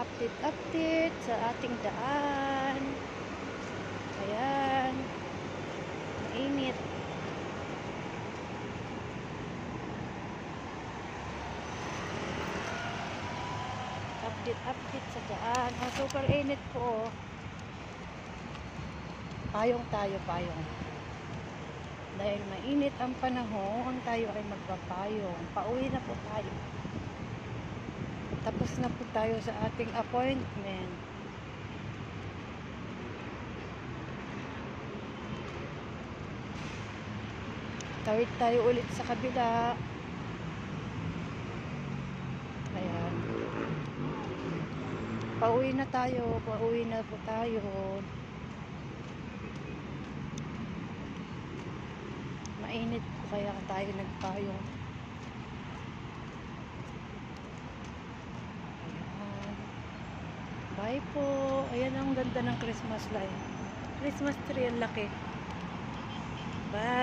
update sa ating daan. Ayan, mainit. Update sa daan. Super init po. Payong tayo, payong. Dahil mainit ang panahon, tayo ay magpapayong. Pauwi na po tayo. Tapos na po tayo sa ating appointment. Tawid tayo ulit sa kabila. Ayan. Pauwi na po tayo. Mainit po kaya tayo nagpayong. Ayan. Bye po. Ayan ang ganda ng Christmas light. Christmas tree, ang laki. Bye.